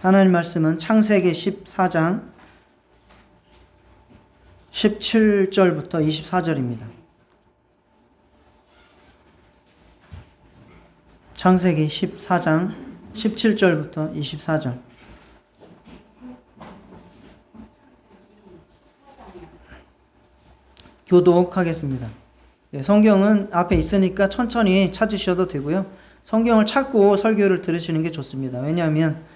하나님 말씀은 창세기 14장 17절부터 24절입니다. 창세기 14장 17절부터 24절. 교독하겠습니다. 성경은 앞에 있으니까 천천히 찾으셔도 되고요. 성경을 찾고 설교를 들으시는 게 좋습니다. 왜냐하면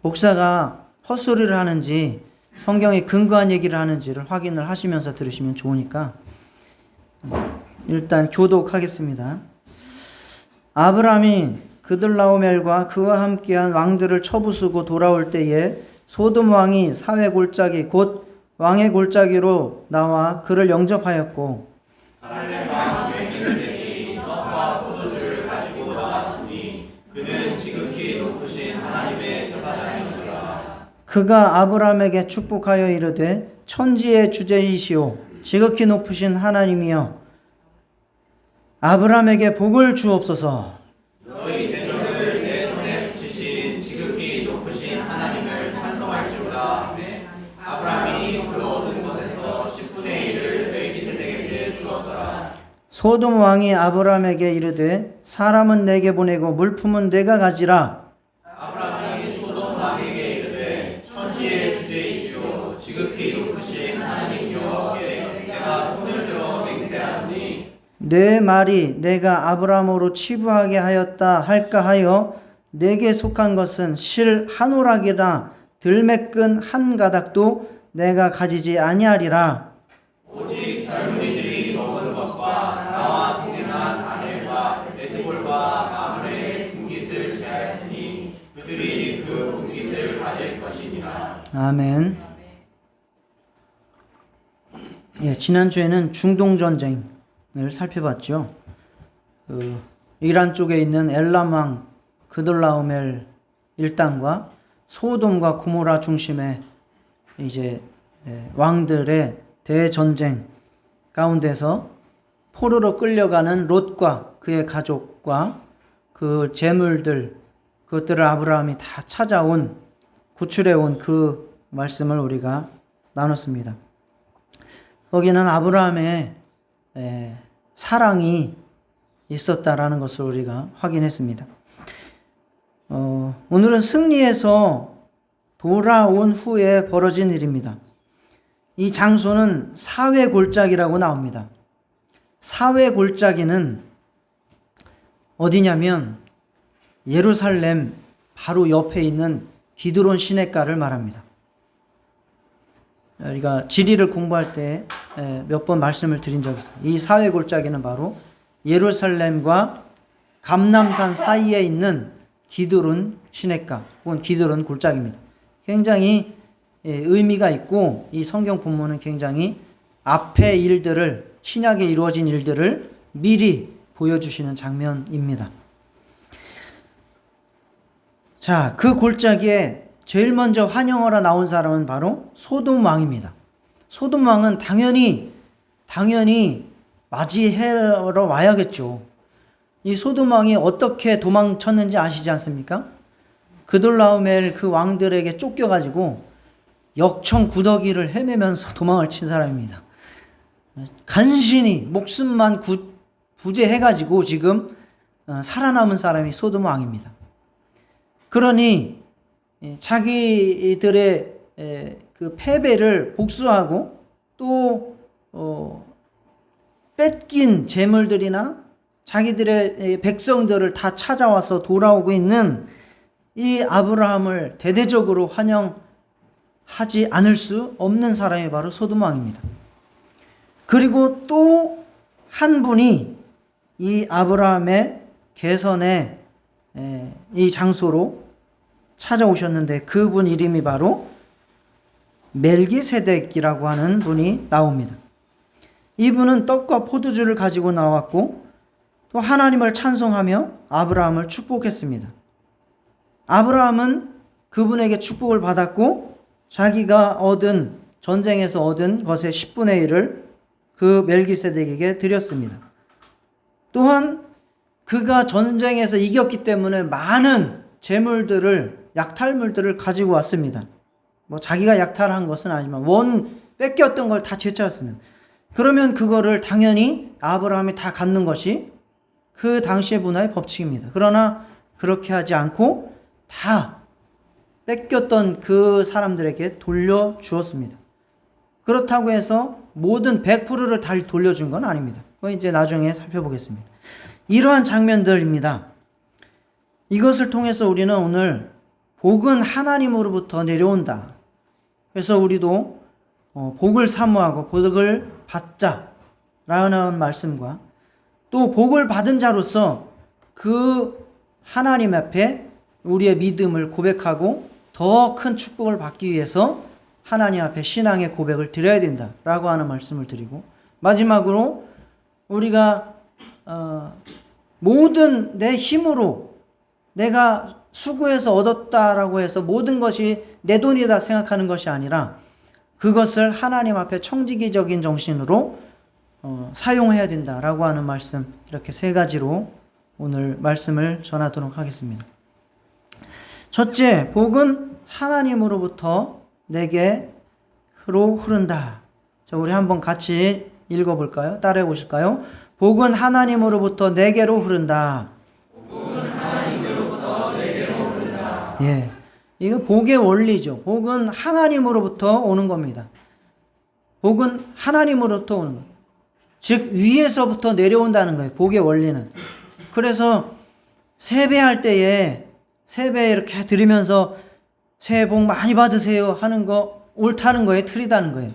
목사가 헛소리를 하는지 성경에 근거한 얘기를 하는지를 확인을 하시면서 들으시면 좋으니까 일단 교독하겠습니다. 아브라함이 그들라오멜과 그와 함께한 왕들을 쳐부수고 돌아올 때에 소돔 왕이 사회 골짜기 곧 왕의 골짜기로 나와 그를 영접하였고 하나님의 마음에 이르되니 떡과 포도주를 가지고 나왔으니 그는 지극히 높으신 하나님의 제사장이니라. 그가 아브라함에게 축복하여 이르되 천지의 주제이시오 지극히 높으신 하나님이여 아브라함에게 복을 주옵소서. 너희 대적을 내 손에 붙이신 지극히 높으신 하나님을 찬송할지로다. 아브라함이 그 얻은 것에서 10분의 1을 멜기세덱에게 주었더라. 소돔 왕이 아브라함에게 이르되 사람은 내게 보내고 물품은 내가 가지라. 아브라함이 소돔 왕에게 이르되 천지의 주제이시오 지극히 높으신 하나님 여호와께 내가 손을 들어 맹세하노니 내 말이 내가 아브라함으로 치부하게 하였다 할까 하여 내게 속한 것은 실 한 오락이나 들매끈 한 가닥도 내가 가지지 아니하리라. 오직 젊은이들이 먹은 것과 나와 동행한 아넬과 에스볼과 마므레의 분깃을 제할 테니 그들이 그 분깃을 가질 것이니라. 아멘. 지난주에는 중동전쟁을 살펴봤죠. 이란 쪽에 있는 엘람 왕 그돌라오멜 일당과 소돔과 고모라 중심의 이제 왕들의 대전쟁 가운데서 포로로 끌려가는 롯과 그의 가족과 그 재물들 그것들을 아브라함이 다 찾아온 구출해온 그 말씀을 우리가 나눴습니다. 거기는 아브라함의 사랑이 있었다라는 것을 우리가 확인했습니다. 오늘은 승리해서 돌아온 후에 벌어진 일입니다. 이 장소는 사회 골짜기라고 나옵니다. 사회 골짜기는 어디냐면 예루살렘 바로 옆에 있는 기드론 시내가를 말합니다. 우리가 지리를 공부할 때 몇 번 말씀을 드린 적이 있어요. 이 사회 골짜기는 바로 예루살렘과 감람산 사이에 있는 기드론 시내가 혹은 기드론 골짜기입니다. 굉장히 의미가 있고 이 성경 본문은 굉장히 앞의 일들을 신약에 이루어진 일들을 미리 보여주시는 장면입니다. 자, 그 골짜기에 제일 먼저 환영하러 나온 사람은 바로 소돔 왕입니다. 소돔 왕은 당연히 맞이하러 와야겠죠. 이 소돔 왕이 어떻게 도망쳤는지 아시지 않습니까? 그돌라오멜 그 왕들에게 쫓겨가지고 역청구더기를 헤매면서 도망을 친 사람입니다. 간신히 목숨만 부재해가지고 지금 살아남은 사람이 소돔 왕입니다. 그러니 자기들의 그 패배를 복수하고 또 뺏긴 재물들이나 자기들의 백성들을 다 찾아와서 돌아오고 있는 이 아브라함을 대대적으로 환영하지 않을 수 없는 사람이 바로 소돔 왕입니다. 그리고 또 한 분이 이 아브라함의 개선의 이 장소로 찾아오셨는데 그분 이름이 바로 멜기세덱이라고 하는 분이 나옵니다. 이분은 떡과 포도주를 가지고 나왔고 또 하나님을 찬송하며 아브라함을 축복했습니다. 아브라함은 그분에게 축복을 받았고 자기가 전쟁에서 얻은 것의 10분의 1을 그 멜기세덱에게 드렸습니다. 또한 그가 전쟁에서 이겼기 때문에 많은 재물들을 약탈물들을 가지고 왔습니다. 뭐 자기가 약탈한 것은 아니지만 뺏겼던 걸 다 되찾았습니다. 그러면 그거를 당연히 아브라함이 다 갖는 것이 그 당시의 문화의 법칙입니다. 그러나 그렇게 하지 않고 다 뺏겼던 그 사람들에게 돌려주었습니다. 그렇다고 해서 모든 100%를 다 돌려준 건 아닙니다. 그건 이제 나중에 살펴보겠습니다. 이러한 장면들입니다. 이것을 통해서 우리는 오늘 복은 하나님으로부터 내려온다. 그래서 우리도 복을 사모하고 복을 받자라는 말씀과 또 복을 받은 자로서 그 하나님 앞에 우리의 믿음을 고백하고 더 큰 축복을 받기 위해서 하나님 앞에 신앙의 고백을 드려야 된다라고 하는 말씀을 드리고, 마지막으로 우리가 모든 내 힘으로 내가 수고해서 얻었다라고 해서 모든 것이 내 돈이다 생각하는 것이 아니라 그것을 하나님 앞에 청지기적인 정신으로 사용해야 된다라고 하는 말씀, 이렇게 세 가지로 오늘 말씀을 전하도록 하겠습니다. 첫째, 복은 하나님으로부터 내게로 흐른다. 자, 우리 한번 같이 읽어볼까요? 따라해 보실까요? 복은 하나님으로부터 내게로 흐른다. 복은 하나님으로부터 내게로 흐른다. 예, 이거 복의 원리죠. 복은 하나님으로부터 오는 겁니다. 복은 하나님으로부터 오는 거예요. 즉 위에서부터 내려온다는 거예요. 복의 원리는. 그래서 세배할 때에 세배 이렇게 드리면서 새해 복 많이 받으세요 하는 거 옳다는 거예요? 틀리다는 거예요?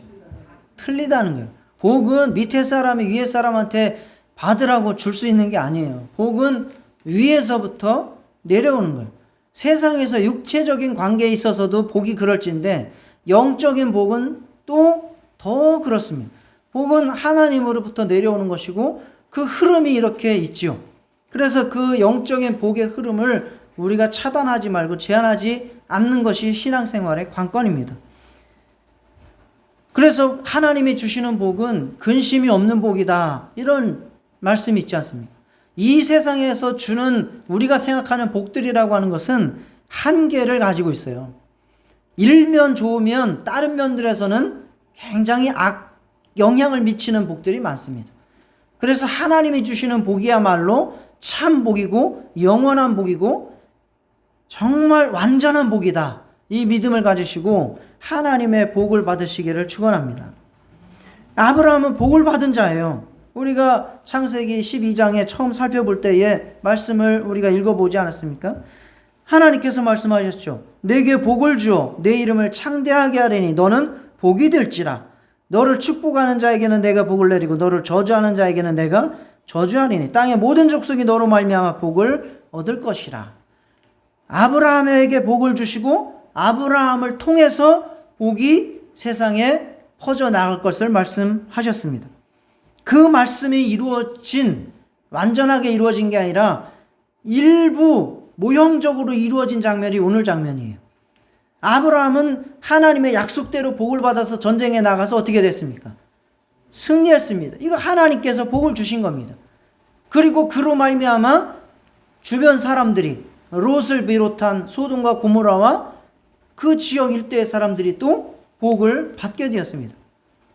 틀리다는 거예요. 복은 밑에 사람이 위에 사람한테 받으라고 줄 수 있는 게 아니에요. 복은 위에서부터 내려오는 거예요. 세상에서 육체적인 관계에 있어서도 복이 그럴진데 영적인 복은 또 더 그렇습니다. 복은 하나님으로부터 내려오는 것이고 그 흐름이 이렇게 있지요. 그래서 그 영적인 복의 흐름을 우리가 차단하지 말고 제한하지 않는 것이 신앙생활의 관건입니다. 그래서 하나님이 주시는 복은 근심이 없는 복이다, 이런 말씀이 있지 않습니까? 이 세상에서 주는 우리가 생각하는 복들이라고 하는 것은 한계를 가지고 있어요. 일면 좋으면 다른 면들에서는 굉장히 영향을 미치는 복들이 많습니다. 그래서 하나님이 주시는 복이야말로 참 복이고 영원한 복이고 정말 완전한 복이다, 이 믿음을 가지시고 하나님의 복을 받으시기를 축원합니다. 아브라함은 복을 받은 자예요. 우리가 창세기 12장에 처음 살펴볼 때의 말씀을 우리가 읽어보지 않았습니까? 하나님께서 말씀하셨죠. 내게 복을 주어 내 이름을 창대하게 하리니 너는 복이 될지라. 너를 축복하는 자에게는 내가 복을 내리고 너를 저주하는 자에게는 내가 저주하리니 땅의 모든 족속이 너로 말미암아 복을 얻을 것이라. 아브라함에게 복을 주시고 아브라함을 통해서 복이 세상에 퍼져나갈 것을 말씀하셨습니다. 그 말씀이 완전하게 이루어진 게 아니라 일부 모형적으로 이루어진 장면이 오늘 장면이에요. 아브라함은 하나님의 약속대로 복을 받아서 전쟁에 나가서 어떻게 됐습니까? 승리했습니다. 이거 하나님께서 복을 주신 겁니다. 그리고 그로 말미암아 주변 사람들이, 롯을 비롯한 소돔과 고모라와 그 지역 일대의 사람들이 또 복을 받게 되었습니다.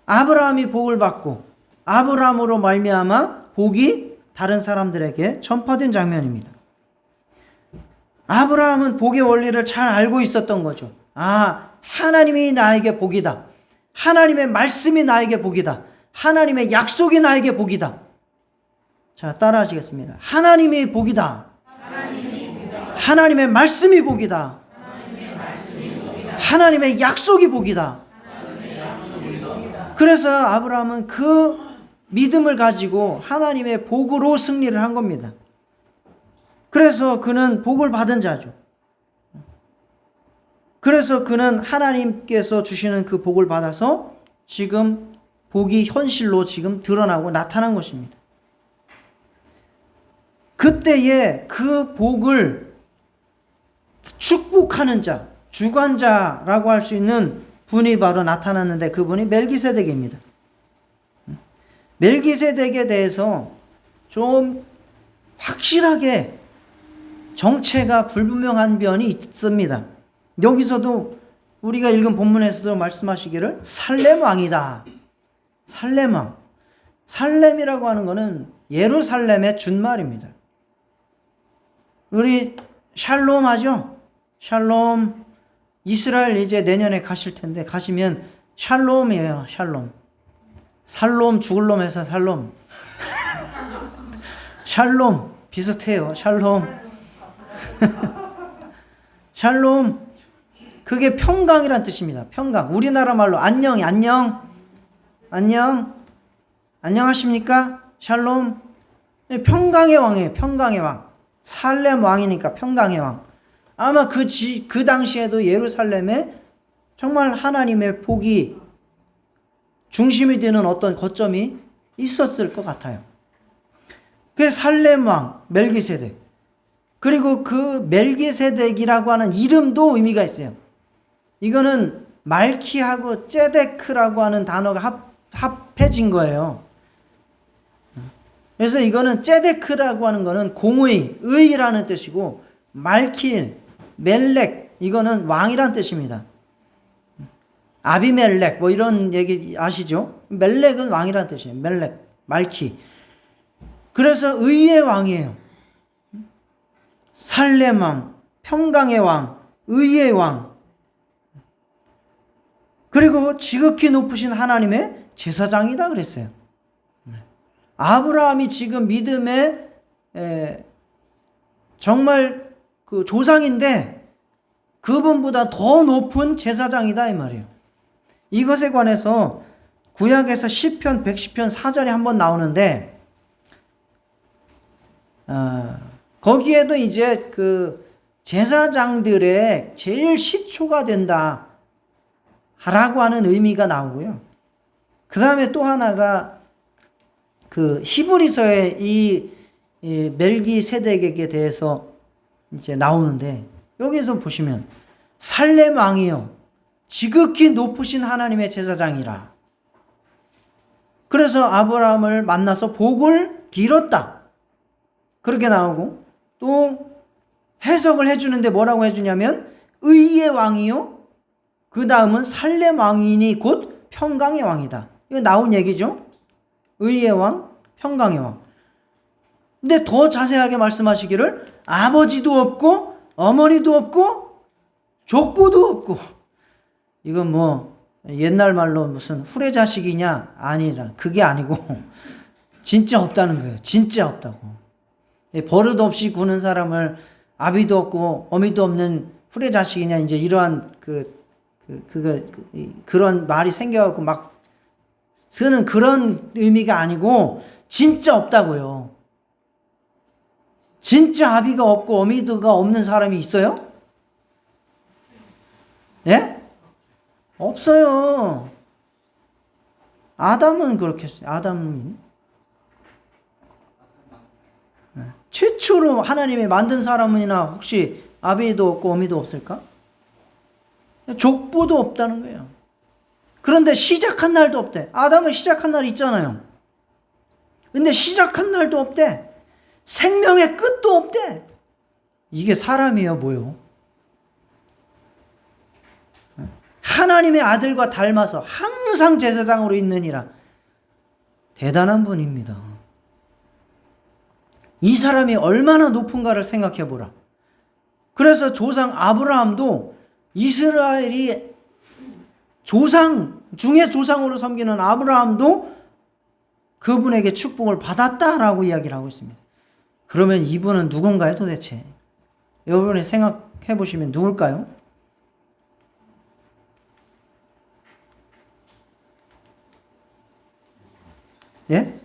아브라함이 복을 받고 아브라함으로 말미암아 복이 다른 사람들에게 전파된 장면입니다. 아브라함은 복의 원리를 잘 알고 있었던 거죠. 하나님이 나에게 복이다. 하나님의 말씀이 나에게 복이다. 하나님의 약속이 나에게 복이다. 자, 따라 하시겠습니다. 하나님이 복이다. 하나님의 말씀이 복이다. 하나님의 약속이 복이다. 그래서 아브라함은 그 믿음을 가지고 하나님의 복으로 승리를 한 겁니다. 그래서 그는 복을 받은 자죠. 그래서 그는 하나님께서 주시는 그 복을 받아서 지금 복이 현실로 지금 드러나고 나타난 것입니다. 그때에 그 복을 축복하는 자, 주관자라고 할 수 있는 분이 바로 나타났는데 그분이 멜기세덱입니다. 멜기세덱에 대해서 좀 확실하게 정체가 불분명한 변이 있습니다. 여기서도 우리가 읽은 본문에서도 말씀하시기를 살렘 왕이다. 살렘 왕. 살렘이라고 하는 것은 예루살렘의 준말입니다. 우리 샬롬 하죠? 샬롬. 이스라엘 이제 내년에 가실 텐데 가시면 샬롬이에요. 샬롬. 살롬 죽을 놈 해서 살롬. 샬롬 비슷해요. 샬롬. 샬롬. 그게 평강이란 뜻입니다. 평강. 우리나라 말로 안녕이 안녕. 안녕. 안녕하십니까? 샬롬. 평강의 왕이에요. 평강의 왕. 살렘 왕이니까 평강의 왕. 아마 그 당시에도 예루살렘에 정말 하나님의 복이 중심이 되는 어떤 거점이 있었을 것 같아요. 그 살렘 왕 멜기세덱. 그리고 그 멜기세덱이라고 하는 이름도 의미가 있어요. 이거는 말키하고 ጼ데크라고 하는 단어가 합해진 거예요. 그래서 이거는 ጼ데크라고 하는 거는 공의, 의라는 뜻이고 말키, 멜렉 이거는 왕이란 뜻입니다. 아비멜렉 뭐 이런 얘기 아시죠? 멜렉은 왕이란 뜻이에요. 멜렉, 말키. 그래서 의의 왕이에요. 살렘 왕, 평강의 왕, 의의 왕. 그리고 지극히 높으신 하나님의 제사장이다 그랬어요. 아브라함이 지금 믿음의 정말 그 조상인데 그분보다 더 높은 제사장이다 이 말이에요. 이것에 관해서 구약에서 시편 110편 4절에 한번 나오는데 거기에도 이제 그 제사장들의 제일 시초가 된다 라고 하는 의미가 나오고요. 그 다음에 또 하나가 그 히브리서의 이 멜기세덱에게 대해서 이제 나오는데 여기서 보시면 살렘 왕이요 지극히 높으신 하나님의 제사장이라. 그래서 아브라함을 만나서 복을 빌었다. 그렇게 나오고 또 해석을 해주는데 뭐라고 해주냐면 의의 왕이요 그 다음은 살렘 왕이니 곧 평강의 왕이다. 이거 나온 얘기죠. 의의 왕, 평강의 왕. 근데 더 자세하게 말씀하시기를 아버지도 없고 어머니도 없고 족보도 없고. 이건 뭐 옛날 말로 무슨 후레자식이냐? 아니라 그게 아니고 진짜 없다는 거예요. 진짜 없다고. 버릇 없이 구는 사람을 아비도 없고 어미도 없는 후레자식이냐 이제 이러한 그런 말이 생겨갖고 막 쓰는 그런 의미가 아니고 진짜 없다고요. 진짜 아비가 없고 어미가 없는 사람이 있어요? 예? 없어요. 아담은 그렇게 했어요. 아담은 최초로 하나님이 만든 사람이나 혹시 아비도 없고 어미도 없을까? 족보도 없다는 거예요. 그런데 시작한 날도 없대. 아담은 시작한 날이 있잖아요. 근데 시작한 날도 없대. 생명의 끝도 없대. 이게 사람이에요, 뭐요? 하나님의 아들과 닮아서 항상 제사장으로 있느니라. 대단한 분입니다. 이 사람이 얼마나 높은가를 생각해 보라. 그래서 조상 아브라함도 이스라엘이 조상 중에 조상으로 섬기는 아브라함도 그분에게 축복을 받았다라고 이야기를 하고 있습니다. 그러면 이분은 누군가요 도대체? 여러분이 생각해 보시면 누굴까요? 예?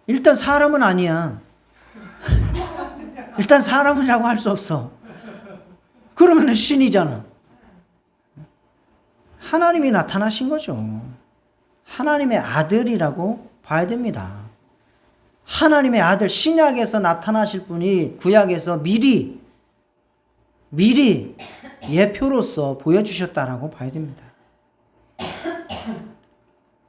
일단 사람은 아니야. 일단 사람이라고 할 수 없어. 그러면 신이잖아. 하나님이 나타나신 거죠. 하나님의 아들이라고 봐야 됩니다. 하나님의 아들 신약에서 나타나실 분이 구약에서 미리 예표로서 보여주셨다라고 봐야 됩니다.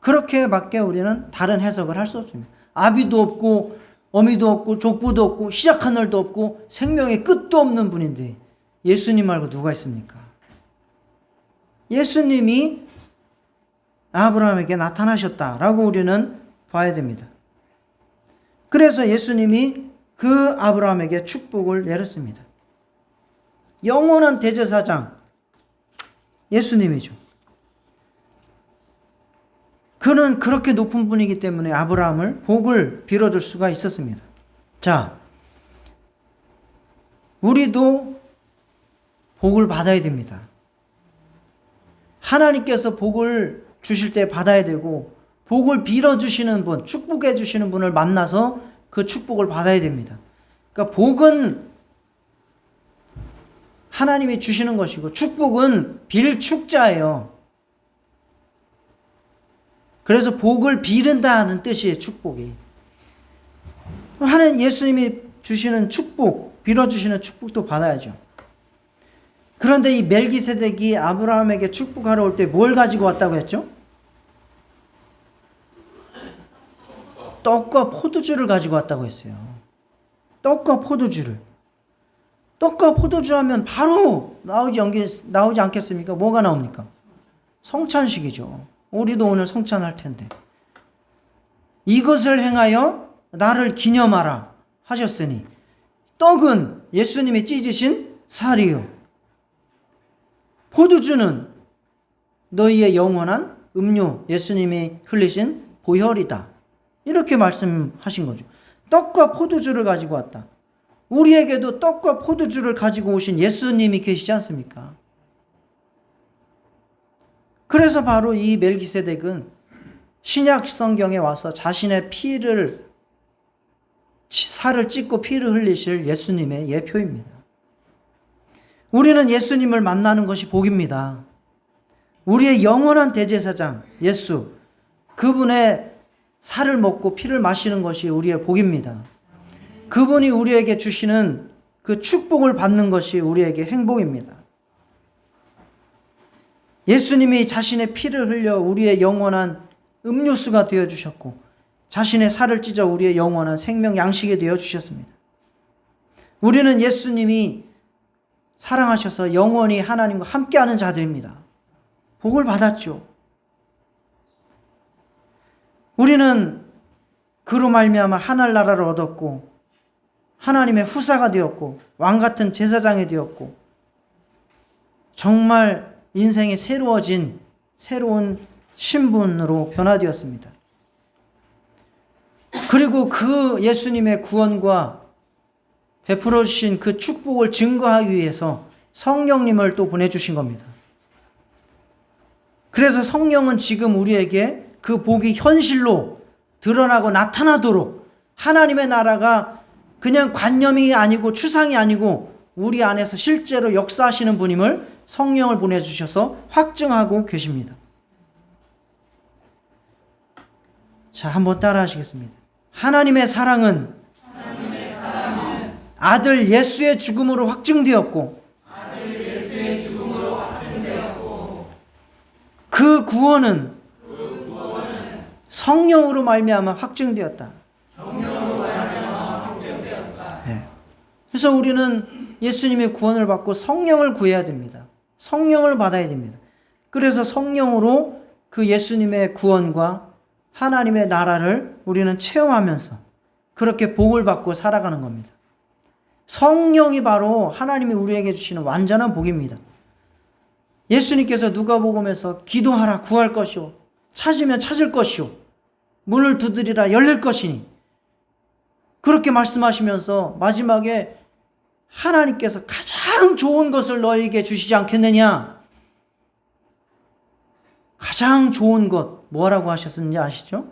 그렇게밖에 우리는 다른 해석을 할 수 없습니다. 아비도 없고 어미도 없고 족보도 없고 시작한 날도 없고 생명의 끝도 없는 분인데 예수님 말고 누가 있습니까? 예수님이 아브라함에게 나타나셨다라고 우리는 봐야 됩니다. 그래서 예수님이 그 아브라함에게 축복을 내렸습니다. 영원한 대제사장 예수님이죠. 그는 그렇게 높은 분이기 때문에 아브라함을 복을 빌어줄 수가 있었습니다. 자, 우리도 복을 받아야 됩니다. 하나님께서 복을 주실 때 받아야 되고 복을 빌어주시는 분, 축복해 주시는 분을 만나서 그 축복을 받아야 됩니다. 그러니까 복은 하나님이 주시는 것이고 축복은 빌 축자예요. 그래서 복을 비른다는 뜻이에요. 축복이. 하나님 예수님이 주시는 축복, 빌어주시는 축복도 받아야죠. 그런데 이 멜기세덱이 아브라함에게 축복하러 올 때 뭘 가지고 왔다고 했죠? 떡과 포도주를 가지고 왔다고 했어요. 떡과 포도주를. 떡과 포도주 하면 바로 나오지 않겠습니까? 뭐가 나옵니까? 성찬식이죠. 우리도 오늘 성찬할 텐데. 이것을 행하여 나를 기념하라 하셨으니 떡은 예수님이 찢으신 살이요. 포도주는 너희의 영원한 음료, 예수님이 흘리신 보혈이다. 이렇게 말씀하신 거죠. 떡과 포도주를 가지고 왔다. 우리에게도 떡과 포도주를 가지고 오신 예수님이 계시지 않습니까? 그래서 바로 이 멜기세덱은 신약 성경에 와서 자신의 살을 찢고 피를 흘리실 예수님의 예표입니다. 우리는 예수님을 만나는 것이 복입니다. 우리의 영원한 대제사장 예수, 그분의 살을 먹고 피를 마시는 것이 우리의 복입니다. 그분이 우리에게 주시는 그 축복을 받는 것이 우리에게 행복입니다. 예수님이 자신의 피를 흘려 우리의 영원한 음료수가 되어주셨고 자신의 살을 찢어 우리의 영원한 생명 양식이 되어주셨습니다. 우리는 예수님이 사랑하셔서 영원히 하나님과 함께하는 자들입니다. 복을 받았죠. 우리는 그로 말미암아 하늘나라를 얻었고 하나님의 후사가 되었고 왕같은 제사장이 되었고 정말 인생이 새로워진 새로운 신분으로 변화되었습니다. 그리고 그 예수님의 구원과 베풀어 주신 그 축복을 증거하기 위해서 성령님을 또 보내주신 겁니다. 그래서 성령은 지금 우리에게 그 복이 현실로 드러나고 나타나도록 하나님의 나라가 그냥 관념이 아니고 추상이 아니고 우리 안에서 실제로 역사하시는 분임을 성령을 보내주셔서 확증하고 계십니다. 자, 한번 따라 하시겠습니다. 하나님의 사랑은 아들 예수의 죽음으로 확증되었고 그 구원은 성령으로 말미암아 확증되었다. 네. 그래서 우리는 예수님의 구원을 받고 성령을 구해야 됩니다. 성령을 받아야 됩니다. 그래서 성령으로 그 예수님의 구원과 하나님의 나라를 우리는 체험하면서 그렇게 복을 받고 살아가는 겁니다. 성령이 바로 하나님이 우리에게 주시는 완전한 복입니다. 예수님께서 누가복음에서 기도하라 구할 것이요 찾으면 찾을 것이요 문을 두드리라 열릴 것이니 그렇게 말씀하시면서 마지막에 하나님께서 가장 좋은 것을 너에게 주시지 않겠느냐. 가장 좋은 것 뭐라고 하셨는지 아시죠?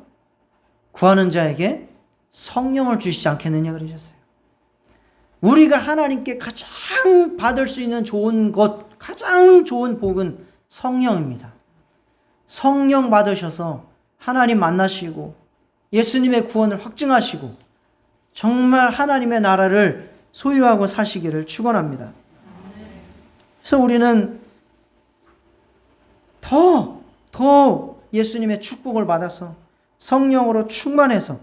구하는 자에게 성령을 주시지 않겠느냐 그러셨어요. 우리가 하나님께 가장 받을 수 있는 좋은 것, 가장 좋은 복은 성령입니다. 성령 받으셔서 하나님 만나시고 예수님의 구원을 확증하시고 정말 하나님의 나라를 소유하고 사시기를 축원합니다. 그래서 우리는 더 예수님의 축복을 받아서 성령으로 충만해서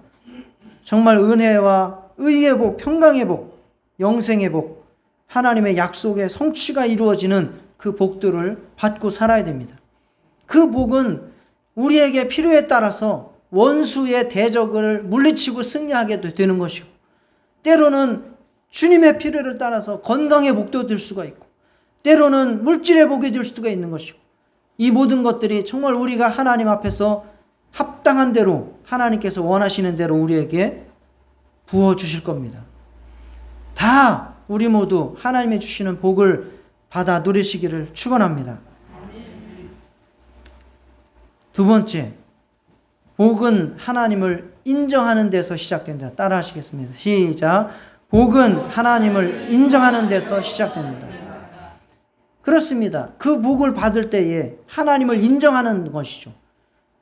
정말 은혜와 의의 복, 평강의 복, 영생의 복, 하나님의 약속의 성취가 이루어지는 그 복들을 받고 살아야 됩니다. 그 복은 우리에게 필요에 따라서 원수의 대적을 물리치고 승리하게 되는 것이고, 때로는 주님의 필요를 따라서 건강의 복도 될 수가 있고, 때로는 물질의 복이 될 수가 있는 것이고, 이 모든 것들이 정말 우리가 하나님 앞에서 합당한 대로, 하나님께서 원하시는 대로 우리에게 부어주실 겁니다. 다 우리 모두 하나님이 주시는 복을 받아 누리시기를 축원합니다. 두 번째, 복은 하나님을 인정하는 데서 시작된다. 따라 하시겠습니다. 시작. 복은 하나님을 인정하는 데서 시작됩니다. 그렇습니다. 그 복을 받을 때에 하나님을 인정하는 것이죠.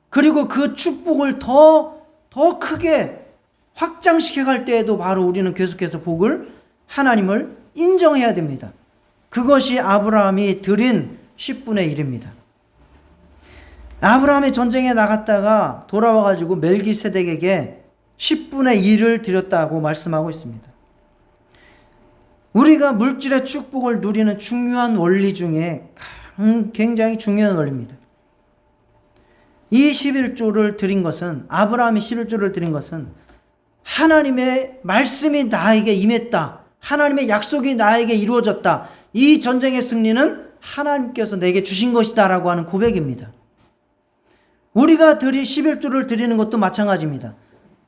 그리고 그 축복을 더 크게 확장시켜 갈 때에도 바로 우리는 계속해서 복을, 하나님을 인정해야 됩니다. 그것이 아브라함이 드린 10분의 1입니다. 아브라함이 전쟁에 나갔다가 돌아와가지고 멜기세덱에게 10분의 1을 드렸다고 말씀하고 있습니다. 우리가 물질의 축복을 누리는 중요한 원리 중에 굉장히 중요한 원리입니다. 이 11조를 드린 것은, 아브라함이 11조를 드린 것은 하나님의 말씀이 나에게 임했다, 하나님의 약속이 나에게 이루어졌다, 이 전쟁의 승리는 하나님께서 내게 주신 것이다 라고 하는 고백입니다. 우리가 11조를 드리는 것도 마찬가지입니다.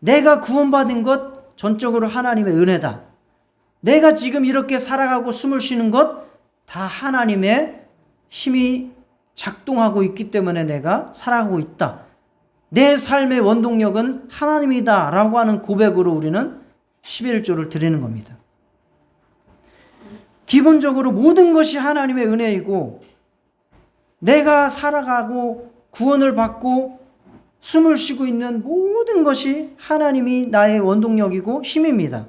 내가 구원받은 것 전적으로 하나님의 은혜다. 내가 지금 이렇게 살아가고 숨을 쉬는 것 다 하나님의 힘이 작동하고 있기 때문에 내가 살아가고 있다. 내 삶의 원동력은 하나님이다 라고 하는 고백으로 우리는 11조를 드리는 겁니다. 기본적으로 모든 것이 하나님의 은혜이고, 내가 살아가고 구원을 받고 숨을 쉬고 있는 모든 것이 하나님이 나의 원동력이고 힘입니다.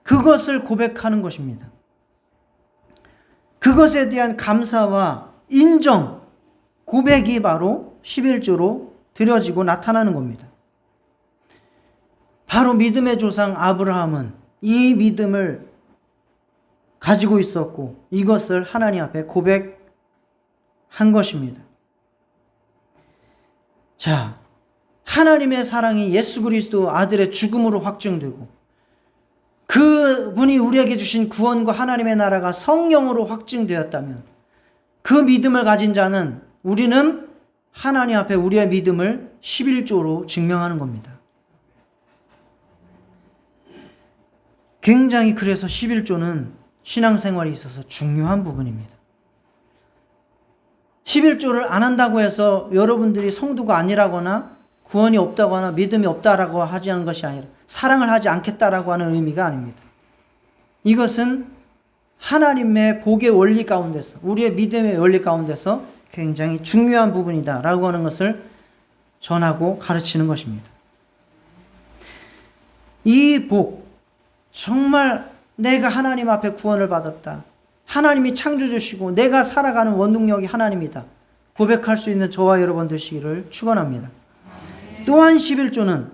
그것을 고백하는 것입니다. 그것에 대한 감사와 인정, 고백이 바로 11조로 드려지고 나타나는 겁니다. 바로 믿음의 조상 아브라함은 이 믿음을 가지고 있었고, 이것을 하나님 앞에 고백한 것입니다. 자, 하나님의 사랑이 예수 그리스도 아들의 죽음으로 확증되고, 그분이 우리에게 주신 구원과 하나님의 나라가 성령으로 확증되었다면, 그 믿음을 가진 자는, 우리는 하나님 앞에 우리의 믿음을 11조로 증명하는 겁니다. 굉장히 그래서 11조는 신앙생활에 있어서 중요한 부분입니다. 11조를 안 한다고 해서 여러분들이 성도가 아니라거나 구원이 없다거나 믿음이 없다라고 하지 않은 것이 아니라 사랑을 하지 않겠다라고 하는 의미가 아닙니다. 이것은 하나님의 복의 원리 가운데서, 우리의 믿음의 원리 가운데서 굉장히 중요한 부분이다라고 하는 것을 전하고 가르치는 것입니다. 이 복, 정말 내가 하나님 앞에 구원을 받았다, 하나님이 창조주시고 내가 살아가는 원동력이 하나님이다, 고백할 수 있는 저와 여러분 되시기를 축원합니다. 또한 11조는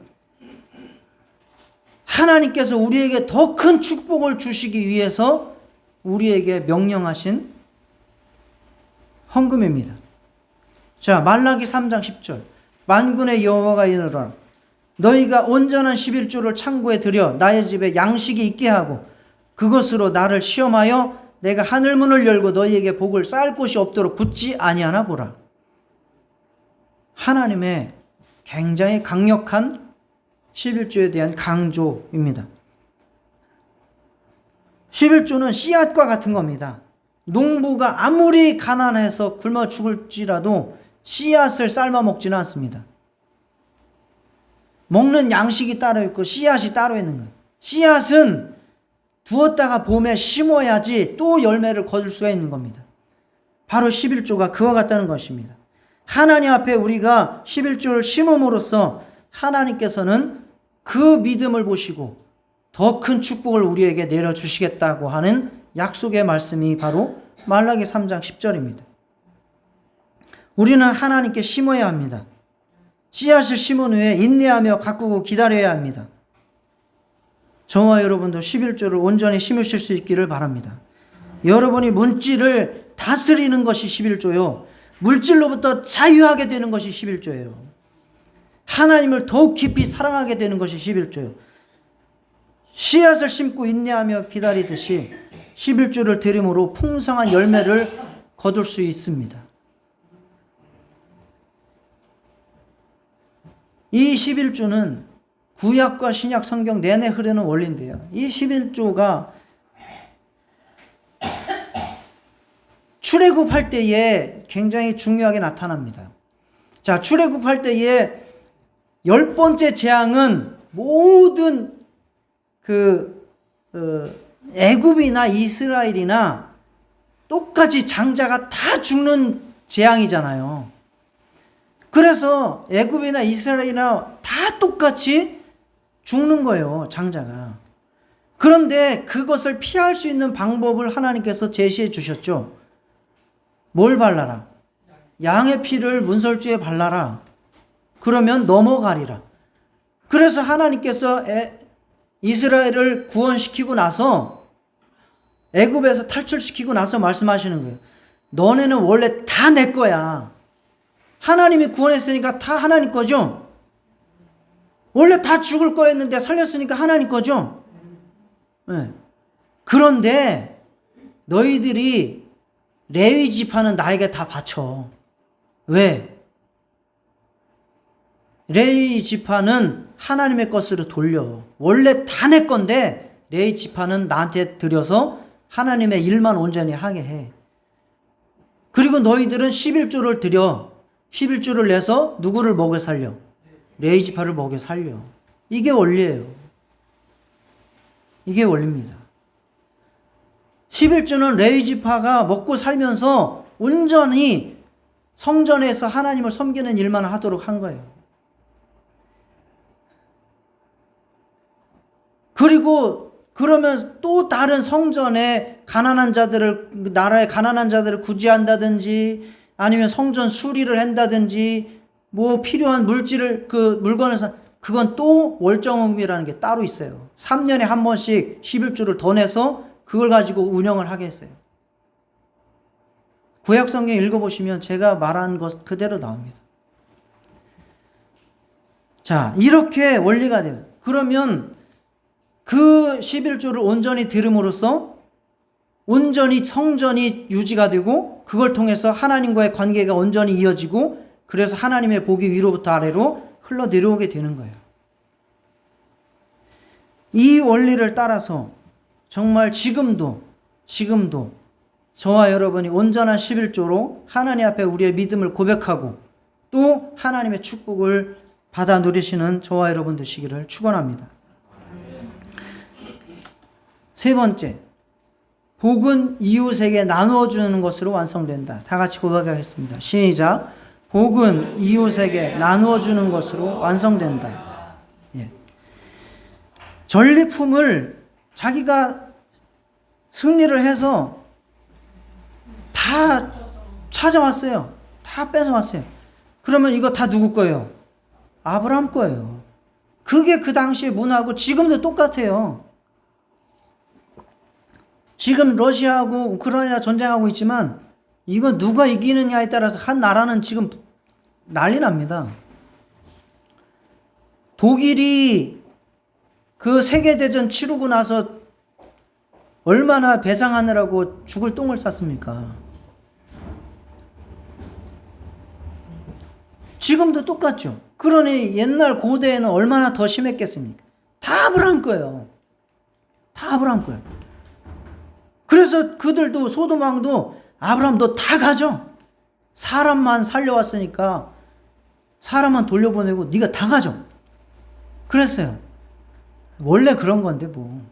하나님께서 우리에게 더 큰 축복을 주시기 위해서 우리에게 명령하신 헌금입니다. 자, 말라기 3장 10절. 만군의 여호와가 이르노라, 너희가 온전한 11조를 창고에 들여 나의 집에 양식이 있게 하고 그것으로 나를 시험하여 내가 하늘문을 열고 너희에게 복을 쌓을 곳이 없도록 붙지 아니하나 보라. 하나님의 굉장히 강력한 11조에 대한 강조입니다. 11조는 씨앗과 같은 겁니다. 농부가 아무리 가난해서 굶어 죽을지라도 씨앗을 삶아 먹지는 않습니다. 먹는 양식이 따로 있고 씨앗이 따로 있는 거예요. 씨앗은 두었다가 봄에 심어야지 또 열매를 거둘 수가 있는 겁니다. 바로 11조가 그와 같다는 것입니다. 하나님 앞에 우리가 11조를 심음으로써 하나님께서는 그 믿음을 보시고 더 큰 축복을 우리에게 내려주시겠다고 하는 약속의 말씀이 바로 말라기 3장 10절입니다. 우리는 하나님께 심어야 합니다. 씨앗을 심은 후에 인내하며 가꾸고 기다려야 합니다. 저와 여러분도 11조를 온전히 심으실 수 있기를 바랍니다. 여러분이 물질을 다스리는 것이 11조요. 물질로부터 자유하게 되는 것이 11조예요. 하나님을 더욱 깊이 사랑하게 되는 것이 11조예요. 씨앗을 심고 인내하며 기다리듯이 11조를 드림으로 풍성한 열매를 거둘 수 있습니다. 이 11조는 구약과 신약 성경 내내 흐르는 원리인데요. 이 11조가 출애굽할 때에 굉장히 중요하게 나타납니다. 자, 출애굽할 때에 10번째 재앙은 모든 애굽이나 이스라엘이나 똑같이 장자가 다 죽는 재앙이잖아요. 그래서 애굽이나 이스라엘이나 다 똑같이 죽는 거예요, 장자가. 그런데 그것을 피할 수 있는 방법을 하나님께서 제시해 주셨죠. 뭘 발라라? 양의 피를 문설주에 발라라. 그러면 넘어가리라. 그래서 하나님께서 이스라엘을 구원시키고 나서 애굽에서 탈출시키고 나서 말씀하시는 거예요. 너네는 원래 다 내 거야. 하나님이 구원했으니까 다 하나님 거죠. 원래 다 죽을 거였는데 살렸으니까 하나님 거죠. 네. 그런데 너희들이 레위 지파는 나에게 다 바쳐. 왜? 레위 지파는 하나님의 것으로 돌려. 원래 다 내 건데 레위 지파는 나한테 드려서 하나님의 일만 온전히 하게 해. 그리고 너희들은 11조를 드려. 11조를 내서 누구를 먹여 살려? 레위 지파를 먹여 살려. 이게 원리예요. 이게 원리입니다. 11조는 레위 지파가 먹고 살면서 온전히 성전에서 하나님을 섬기는 일만 하도록 한 거예요. 그리고 그러면 또 다른 성전에 가난한 자들을, 나라의 가난한 자들을 구제한다든지 아니면 성전 수리를 한다든지 뭐 필요한 물질을 물건을 그건 또 월정음이라는 게 따로 있어요. 3년에 한 번씩 11조를 더 내서 그걸 가지고 운영을 하게 했어요. 구약 성경 읽어보시면 제가 말한 것 그대로 나옵니다. 자, 이렇게 원리가 돼요. 그러면 그 11조를 온전히 들음으로써 온전히 성전이 유지가 되고 그걸 통해서 하나님과의 관계가 온전히 이어지고 그래서 하나님의 복이 위로부터 아래로 흘러 내려오게 되는 거예요. 이 원리를 따라서 정말 지금도 저와 여러분이 온전한 11조로 하나님 앞에 우리의 믿음을 고백하고 또 하나님의 축복을 받아 누리시는 저와 여러분 되시기를 축원합니다. 세 번째, 복은 이웃에게 나누어 주는 것으로 완성된다. 다 같이 고백하겠습니다. 시작. 복은 이웃에게 나누어 주는 것으로 완성된다. 예. 전리품을 자기가 승리를 해서 다 찾아왔어요. 다 뺏어왔어요. 그러면 이거 다 누구 거예요? 아브라함 거예요. 그게 그 당시의 문화고 지금도 똑같아요. 지금 러시아하고 우크라이나 전쟁하고 있지만 이거 누가 이기느냐에 따라서 한 나라는 지금 난리 납니다. 독일이 그 세계대전 치르고 나서 얼마나 배상하느라고 죽을 똥을 쌌습니까? 지금도 똑같죠. 그러니 옛날 고대에는 얼마나 더 심했겠습니까? 다 아브라함 거예요. 다 아브라함 거예요. 그래서 그들도 소돔왕도 아브라함 너 다 가져. 사람만 살려왔으니까 사람만 돌려보내고 네가 다 가져. 그랬어요. 원래 그런 건데 뭐.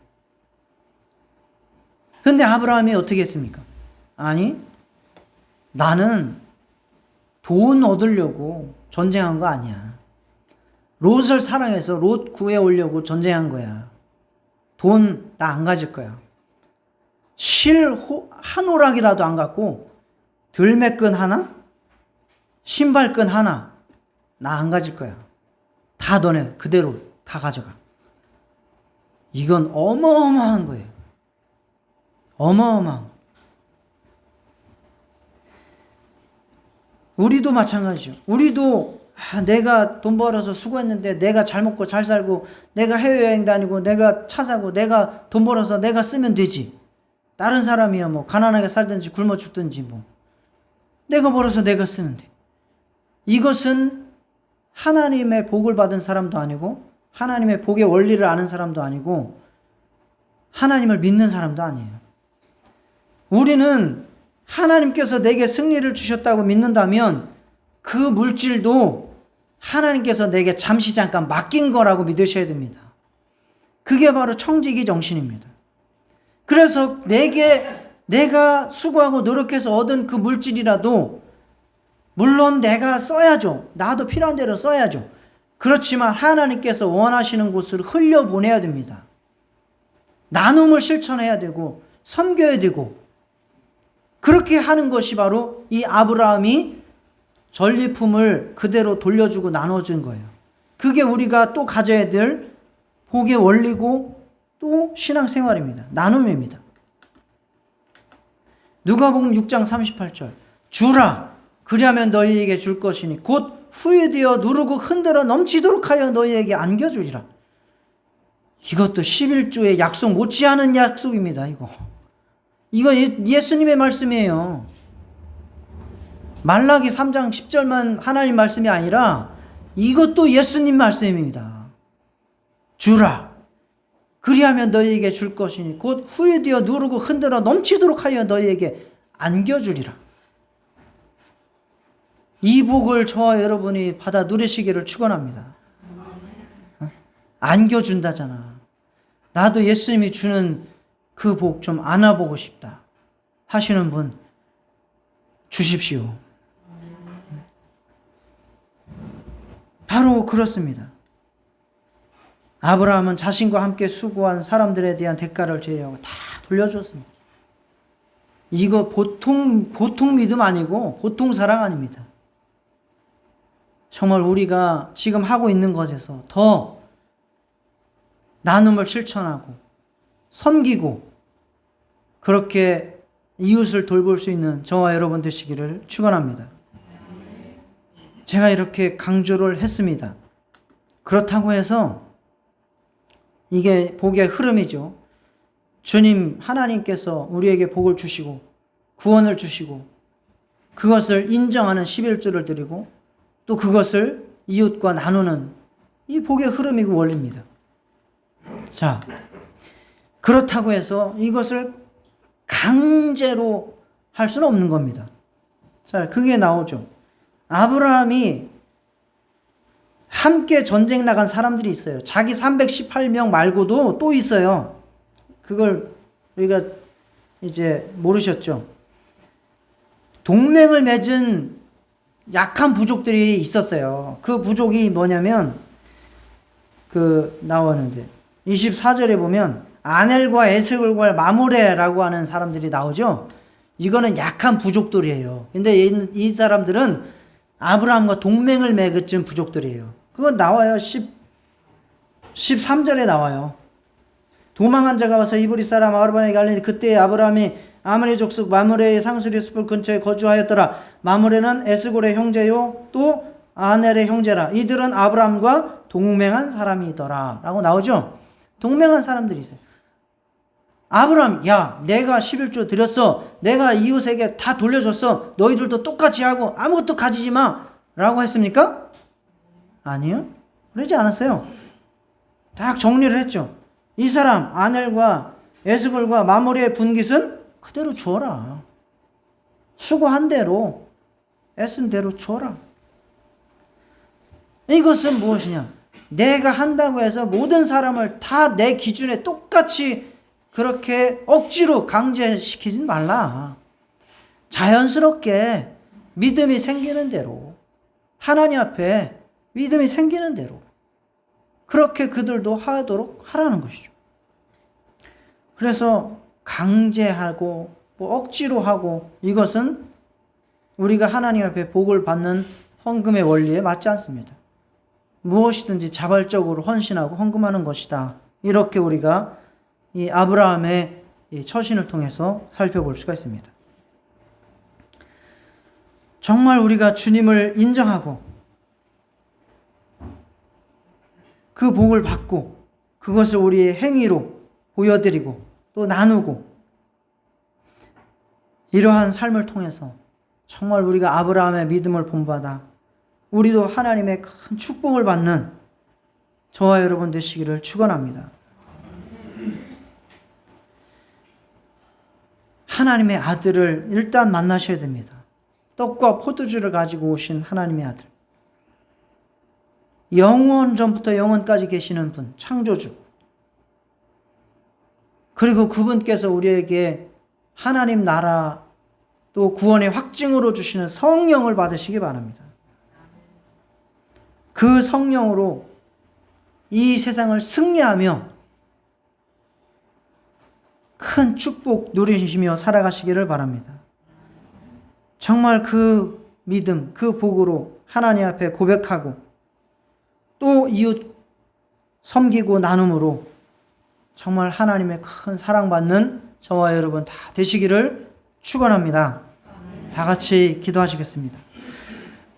근데 아브라함이 어떻게 했습니까? 아니, 나는 돈 얻으려고 전쟁한 거 아니야. 롯을 사랑해서 롯 구해오려고 전쟁한 거야. 돈 나 안 가질 거야. 실 한 오락이라도 안 갖고 들매끈 하나, 신발끈 하나 나 안 가질 거야. 다 너네 그대로 다 가져가. 이건 어마어마한 거예요. 어마어마한. 우리도 마찬가지죠. 우리도 내가 돈 벌어서 수고했는데 내가 잘 먹고 잘 살고 내가 해외여행 다니고 내가 차 사고 내가 돈 벌어서 내가 쓰면 되지. 다른 사람이야 뭐 가난하게 살든지 굶어 죽든지 뭐 내가 벌어서 내가 쓰면 돼. 이것은 하나님의 복을 받은 사람도 아니고 하나님의 복의 원리를 아는 사람도 아니고 하나님을 믿는 사람도 아니에요. 우리는 하나님께서 내게 승리를 주셨다고 믿는다면 그 물질도 하나님께서 내게 잠시 잠깐 맡긴 거라고 믿으셔야 됩니다. 그게 바로 청지기 정신입니다. 그래서 내가 수고하고 노력해서 얻은 그 물질이라도 물론 내가 써야죠. 나도 필요한 대로 써야죠. 그렇지만 하나님께서 원하시는 곳으로 흘려보내야 됩니다. 나눔을 실천해야 되고 섬겨야 되고 그렇게 하는 것이 바로 이 아브라함이 전리품을 그대로 돌려주고 나눠준 거예요. 그게 우리가 또 가져야 될 복의 원리고 또 신앙생활입니다. 나눔입니다. 누가복음 6장 38절 주라 그리하면 너희에게 줄 것이니 곧 후회되어 누르고 흔들어 넘치도록 하여 너희에게 안겨주리라. 이것도 11조의 약속 못지않은 약속입니다. 이거 예수님의 말씀이에요. 말라기 3장 10절만 하나님 말씀이 아니라 이것도 예수님 말씀입니다. 주라 그리하면 너희에게 줄 것이니 곧 후회되어 누르고 흔들어 넘치도록 하여 너희에게 안겨주리라. 이 복을 저와 여러분이 받아 누리시기를 축원합니다. 안겨준다잖아. 나도 예수님이 주는 그 복 좀 안아보고 싶다 하시는 분 주십시오. 바로 그렇습니다. 아브라함은 자신과 함께 수고한 사람들에 대한 대가를 제외하고 다 돌려주었습니다. 이거 보통 믿음 아니고 보통 사랑 아닙니다. 정말 우리가 지금 하고 있는 것에서 더 나눔을 실천하고 섬기고 그렇게 이웃을 돌볼 수 있는 저와 여러분 되시기를 축원합니다. 제가 이렇게 강조를 했습니다. 그렇다고 해서 이게 복의 흐름이죠. 주님 하나님께서 우리에게 복을 주시고 구원을 주시고 그것을 인정하는 11조를 드리고 또 그것을 이웃과 나누는 이 복의 흐름이고 원리입니다. 자, 그렇다고 해서 이것을 강제로 할 수는 없는 겁니다. 자, 그게 나오죠. 아브라함이 함께 전쟁 나간 사람들이 있어요. 자기 318명 말고도 또 있어요. 그걸 우리가 이제 모르셨죠. 동맹을 맺은 약한 부족들이 있었어요. 그 부족이 뭐냐면 나오는데 24절에 보면 아넬과 에스골과 마므레라고 하는 사람들이 나오죠. 이거는 약한 부족들이에요. 근데 이 사람들은 아브라함과 동맹을 맺은 부족들이에요. 그건 나와요. 13절에 나와요. 도망한 자가 와서 히브리 사람 아브라함에게 알리니 그때 아브라함이 아므리 족속 마므레의 상수리 숲을 근처에 거주하였더라. 마므레는 에스골의 형제요 또 아넬의 형제라. 이들은 아브라함과 동맹한 사람이더라 라고 나오죠. 동맹한 사람들이 있어요. 아브라함, 야, 내가 11조 드렸어. 내가 이웃에게 다 돌려줬어. 너희들도 똑같이 하고 아무것도 가지지 마. 라고 했습니까? 아니요. 그러지 않았어요. 딱 정리를 했죠. 이 사람, 아넬과 에스골과 마므레의 분깃은 그대로 주어라. 수고한 대로, 애쓴 대로 주어라. 이것은 무엇이냐? 내가 한다고 해서 모든 사람을 다 내 기준에 똑같이 그렇게 억지로 강제시키지 말라. 자연스럽게 믿음이 생기는 대로 하나님 앞에 믿음이 생기는 대로 그렇게 그들도 하도록 하라는 것이죠. 그래서 강제하고 억지로 하고 이것은 우리가 하나님 앞에 복을 받는 헌금의 원리에 맞지 않습니다. 무엇이든지 자발적으로 헌신하고 헌금하는 것이다. 이렇게 우리가 이 아브라함의 이 처신을 통해서 살펴볼 수가 있습니다. 정말 우리가 주님을 인정하고 그 복을 받고 그것을 우리의 행위로 보여드리고 또 나누고 이러한 삶을 통해서 정말 우리가 아브라함의 믿음을 본받아 우리도 하나님의 큰 축복을 받는 저와 여러분 되시기를 축원합니다. 하나님의 아들을 일단 만나셔야 됩니다. 떡과 포도주를 가지고 오신 하나님의 아들. 영원 전부터 영원까지 계시는 분, 창조주. 그리고 그분께서 우리에게 하나님 나라 또 구원의 확증으로 주시는 성령을 받으시기 바랍니다. 그 성령으로 이 세상을 승리하며 큰 축복 누리시며 살아가시기를 바랍니다. 정말 그 믿음, 그 복으로 하나님 앞에 고백하고 또 이웃 섬기고 나눔으로 정말 하나님의 큰 사랑받는 저와 여러분 다 되시기를 축원합니다. 다 같이 기도하시겠습니다.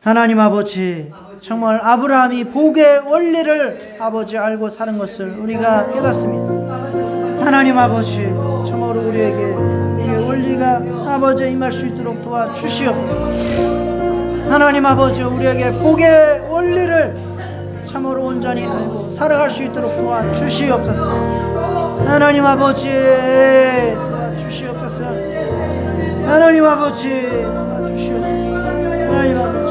하나님 아버지, 정말 아브라함이 복의 원리를 아버지 알고 사는 것을 우리가 깨닫습니다. 하나님 아버지, 정말로 우리에게 이 원리가 아버지 임할 수 있도록 도와주시옵소서. 하나님 아버지, 우리에게 복의 원리를 참으로 온전히 알고 살아갈 수 있도록 도와주시옵소서. 하나님 아버지, 도와주시옵소서. 하나님 아버지, 도와주시옵소서. 하나님 아버지,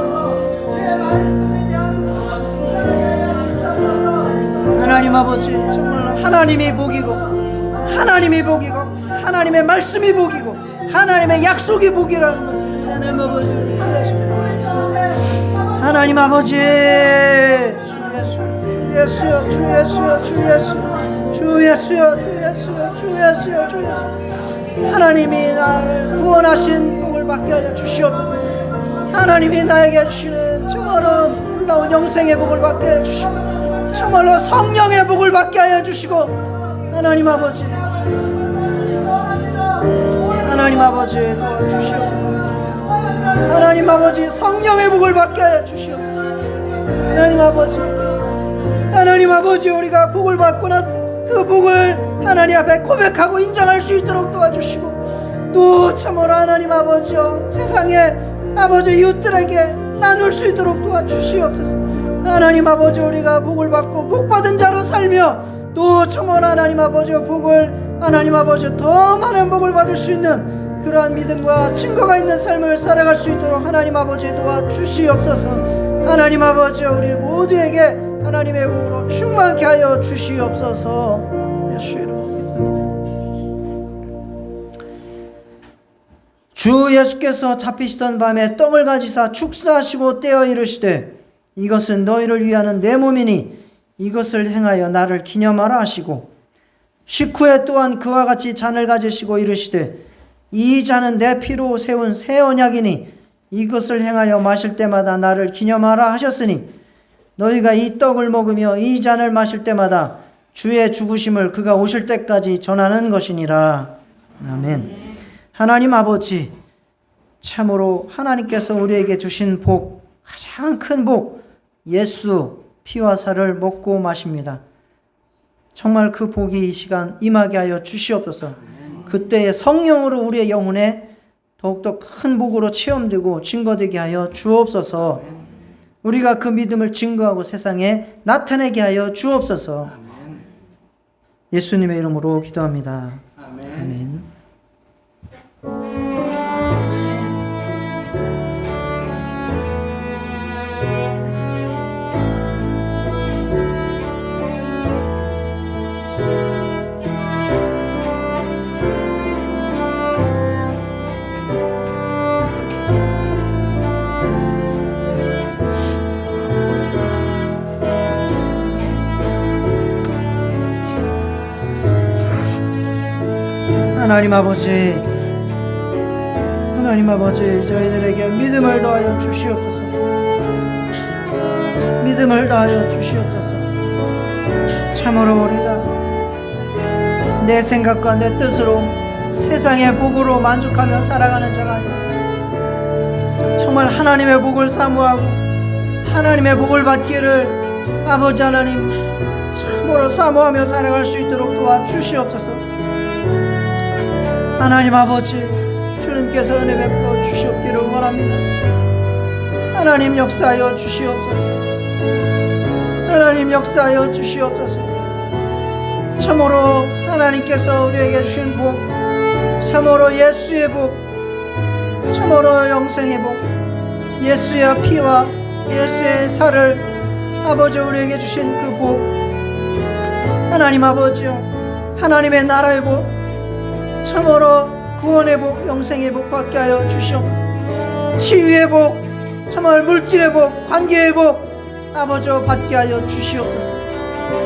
하나님 아버지, 정말 하나님이 복이고 하나님이 복이고 하나님의 말씀이 복이고 하나님의 약속이 복이라는 것을 하나님 아버지 하나님 아버지 주 예수여 주 예수여 주 예수여 주 예수여 주 예수여 주 예수여 주 예수여 하나님이 나를 구원하신 복을 받게 하여 주시옵소서. 하나님이 나에게 주시는 정말로 놀라운 영생의 복을 받게 하여 주시고 정말로 성령의 복을 받게 하여 주시고 하나님 아버지 하나님 아버지 도와주시옵소서. 하나님 아버지 성령의 복을 받게 하여 주시옵소서. 하나님 아버지 우리가 복을 받고 나서 그 복을 하나님 앞에 고백하고 인정할 수 있도록 도와주시고 또 참으로 하나님 아버지여 세상에 아버지 이웃들에게 나눌 수 있도록 도와주시옵소서. 하나님 아버지 우리가 복을 받고 복받은 자로 살며 또 참으로 하나님 아버지 복을 하나님 아버지 더 많은 복을 받을 수 있는 그러한 믿음과 증거가 있는 삶을 살아갈 수 있도록 하나님 아버지 도와주시옵소서. 하나님 아버지 우리 모두에게 하나님의 복으로 충만케 하여 주시옵소서. 예수 이름으로 주 예수께서 잡히시던 밤에 떡을 가지사 축사하시고 떼어 이르시되 이것은 너희를 위하는 내 몸이니 이것을 행하여 나를 기념하라 하시고 식후에 또한 그와 같이 잔을 가지시고 이르시되 이 잔은 내 피로 세운 새 언약이니 이것을 행하여 마실 때마다 나를 기념하라 하셨으니 너희가 이 떡을 먹으며 이 잔을 마실 때마다 주의 죽으심을 그가 오실 때까지 전하는 것이니라. 아멘. 하나님 아버지, 참으로 하나님께서 우리에게 주신 복, 가장 큰 복, 예수 피와 살을 먹고 마십니다. 정말 그 복이 이 시간 임하게 하여 주시옵소서. 그때의 성령으로 우리의 영혼에 더욱더 큰 복으로 체험되고 증거되게 하여 주옵소서. 우리가 그 믿음을 증거하고 세상에 나타내게 하여 주옵소서. 예수님의 이름으로 기도합니다. 아멘. 하나님 아버지 저희들에게 믿음을 더하여 주시옵소서. 믿음을 더하여 주시옵소서. 참으로 우리가 내 생각과 내 뜻으로 세상의 복으로 만족하며 살아가는 자가 아니라 정말 하나님의 복을 사모하고 하나님의 복을 받기를 아버지 하나님 참으로 사모하며 살아갈 수 있도록 도와주시옵소서. 하나님 아버지, 주님께서 은혜 베풀어 주시옵기를 원합니다. 하나님 역사하여 주시옵소서. 하나님 역사하여 주시옵소서. 참으로 하나님께서 우리에게 주신 복, 참으로 예수의 복, 참으로 영생의 복, 예수의 피와 예수의 살을 아버지 우리에게 주신 그 복, 하나님 아버지여, 하나님의 나라의 복, 참으로 구원의 복, 영생의 복 받게 하여 주시옵소서. 치유의 복, 참으로 물질의 복, 관계의 복 아버지 받게 하여 주시옵소서.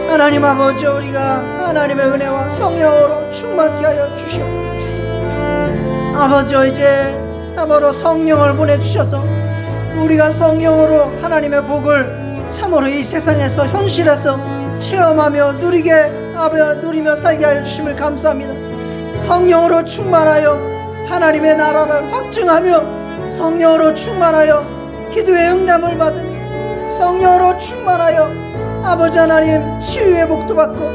하나님 아버지, 우리가 하나님의 은혜와 성령으로 충만케 하여 주시옵소서. 아버지, 이제 참으로 성령을 보내주셔서 우리가 성령으로 하나님의 복을 참으로 이 세상에서 현실에서 체험하며 누리며 살게 하여 주심을 감사합니다. 성령으로 충만하여 하나님의 나라를 확증하며 성령으로 충만하여 기도의 응답을 받으며 성령으로 충만하여 아버지 하나님 치유의 복도 받고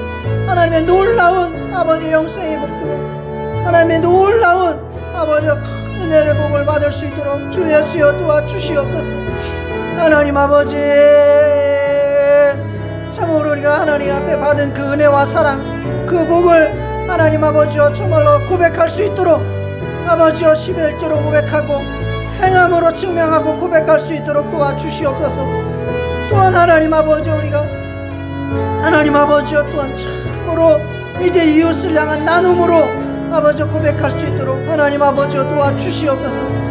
하나님의 놀라운 아버지 영생의 복도 받고 하나님의 놀라운 아버지 은혜를 복을 받을 수 있도록 주 예수여 도와주시옵소서. 하나님 아버지, 참으로 우리가 하나님 앞에 받은 그 은혜와 사랑, 그 복을 하나님 아버지여 정말로 고백할 수 있도록 아버지여 11조로 고백하고 행함으로 증명하고 고백할 수 있도록 도와주시옵소서. 또한 하나님 아버지, 우리가 하나님 아버지여 또한 참으로 이제 이웃을 향한 나눔으로 아버지 고백할 수 있도록 하나님 아버지여 도와주시옵소서.